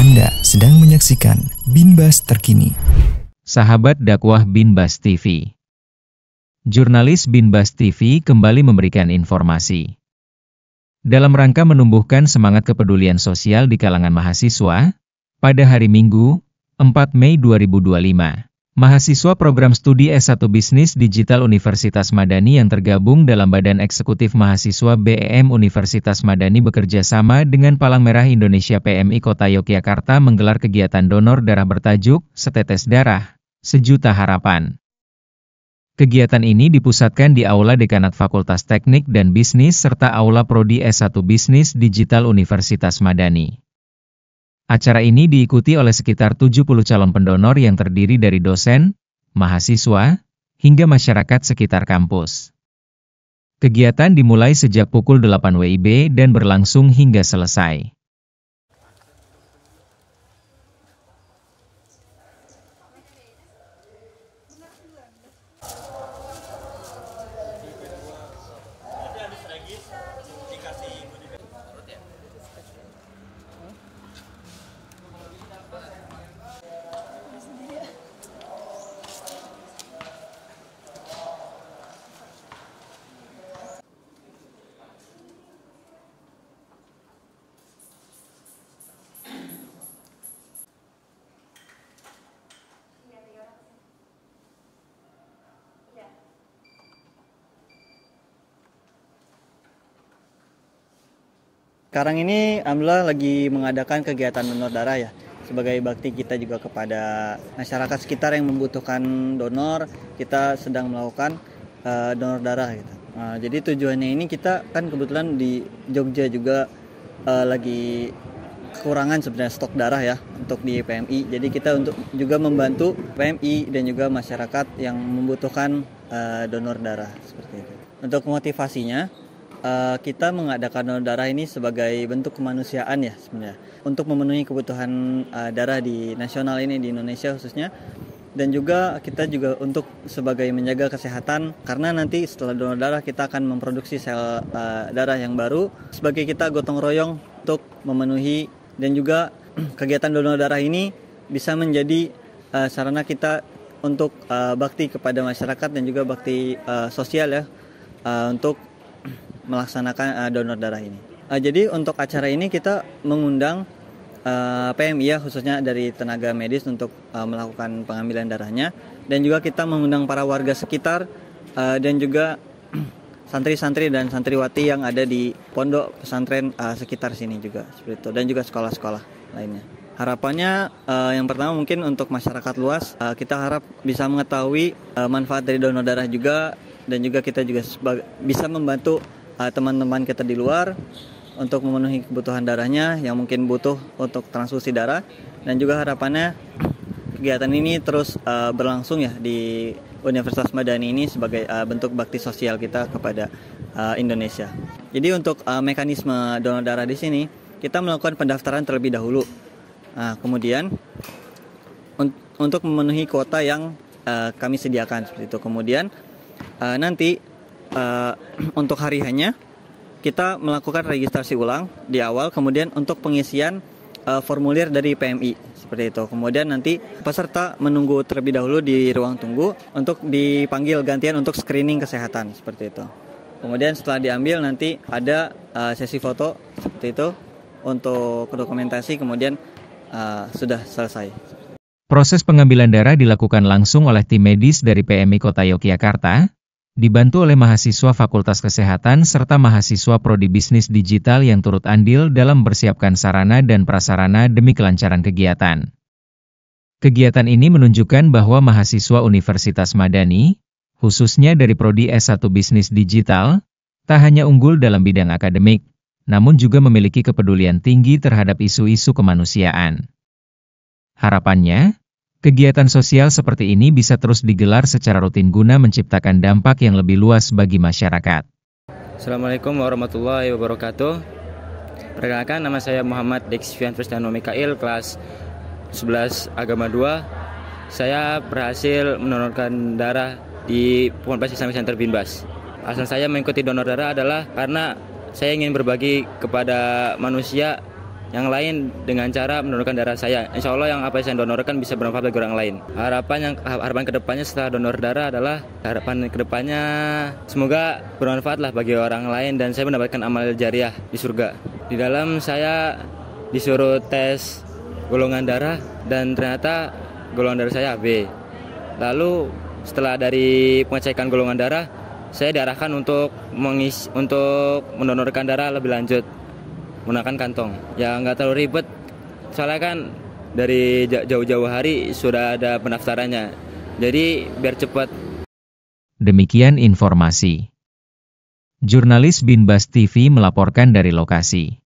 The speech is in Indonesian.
Anda sedang menyaksikan Binbas Terkini. Sahabat dakwah Binbas TV. Jurnalis Binbas TV kembali memberikan informasi. Dalam rangka menumbuhkan semangat kepedulian sosial di kalangan mahasiswa, pada hari Minggu, 4 Mei 2025, mahasiswa program studi S1 Bisnis Digital Universitas Madani yang tergabung dalam Badan Eksekutif Mahasiswa BEM Universitas Madani bekerja sama dengan Palang Merah Indonesia PMI Kota Yogyakarta menggelar kegiatan donor darah bertajuk Setetes Darah, Sejuta Harapan. Kegiatan ini dipusatkan di Aula Dekanat Fakultas Teknik dan Bisnis serta Aula Prodi S1 Bisnis Digital Universitas Madani. Acara ini diikuti oleh sekitar 70 calon pendonor yang terdiri dari dosen, mahasiswa, hingga masyarakat sekitar kampus. Kegiatan dimulai sejak pukul 8 WIB dan berlangsung hingga selesai. Sekarang ini alhamdulillah lagi mengadakan kegiatan donor darah ya. Sebagai bakti kita juga kepada masyarakat sekitar yang membutuhkan donor, kita sedang melakukan donor darah gitu. Jadi tujuannya ini kita kan kebetulan di Jogja juga lagi kekurangan sebenarnya stok darah ya untuk di PMI. Jadi kita untuk juga membantu PMI dan juga masyarakat yang membutuhkan donor darah seperti itu. Untuk motivasinya kita mengadakan donor darah ini sebagai bentuk kemanusiaan ya sebenarnya untuk memenuhi kebutuhan darah di nasional ini di Indonesia khususnya, dan juga kita juga untuk sebagai menjaga kesehatan karena nanti setelah donor darah kita akan memproduksi sel darah yang baru sebagai kita gotong royong untuk memenuhi, dan juga kegiatan donor darah ini bisa menjadi sarana kita untuk bakti kepada masyarakat dan juga bakti sosial ya untuk melaksanakan donor darah ini. Jadi untuk acara ini kita mengundang PMI ya khususnya dari tenaga medis untuk melakukan pengambilan darahnya, dan juga kita mengundang para warga sekitar dan juga santri-santri dan santriwati yang ada di pondok pesantren sekitar sini juga seperti itu, dan juga sekolah-sekolah lainnya. Harapannya yang pertama mungkin untuk masyarakat luas kita harap bisa mengetahui manfaat dari donor darah juga, dan juga kita juga bisa membantu teman-teman kita di luar untuk memenuhi kebutuhan darahnya yang mungkin butuh untuk transfusi darah, dan juga harapannya kegiatan ini terus berlangsung ya di Universitas Madani ini sebagai bentuk bakti sosial kita kepada Indonesia. Jadi untuk mekanisme donor darah di sini kita melakukan pendaftaran terlebih dahulu. Kemudian untuk memenuhi kuota yang kami sediakan seperti itu. Kemudian nanti untuk hari hanya kita melakukan registrasi ulang di awal, kemudian untuk pengisian formulir dari PMI seperti itu. Kemudian nanti peserta menunggu terlebih dahulu di ruang tunggu untuk dipanggil gantian untuk screening kesehatan seperti itu. Kemudian setelah diambil nanti ada sesi foto seperti itu untuk dokumentasi, kemudian sudah selesai. Proses pengambilan darah dilakukan langsung oleh tim medis dari PMI Kota Yogyakarta, dibantu oleh mahasiswa Fakultas Kesehatan serta mahasiswa Prodi Bisnis Digital yang turut andil dalam mempersiapkan sarana dan prasarana demi kelancaran kegiatan. Kegiatan ini menunjukkan bahwa mahasiswa Universitas Madani, khususnya dari Prodi S1 Bisnis Digital, tak hanya unggul dalam bidang akademik, namun juga memiliki kepedulian tinggi terhadap isu-isu kemanusiaan. Harapannya, kegiatan sosial seperti ini bisa terus digelar secara rutin guna menciptakan dampak yang lebih luas bagi masyarakat. Assalamualaikum warahmatullahi wabarakatuh. Perkenalkan, nama saya Muhammad Dexivian Fristiano Mikail, kelas 11 Agama 2. Saya berhasil mendonorkan darah di Ponpes Islamic Center Binbas. Alasan saya mengikuti donor darah adalah karena saya ingin berbagi kepada manusia yang lain dengan cara mendonorkan darah saya. Insya Allah yang apa yang saya donorkan bisa bermanfaat bagi orang lain. Harapan kedepannya setelah donor darah adalah harapan kedepannya semoga bermanfaat lah bagi orang lain dan saya mendapatkan amal jariah di surga. Di dalam saya disuruh tes golongan darah dan ternyata golongan darah saya AB. Lalu setelah dari pengecekan golongan darah, saya diarahkan untuk mendonorkan darah lebih lanjut menggunakan kantong. Ya nggak terlalu ribet, soalnya kan dari jauh-jauh hari sudah ada pendaftarannya. Jadi biar cepat. Demikian informasi. Jurnalis Binbas TV melaporkan dari lokasi.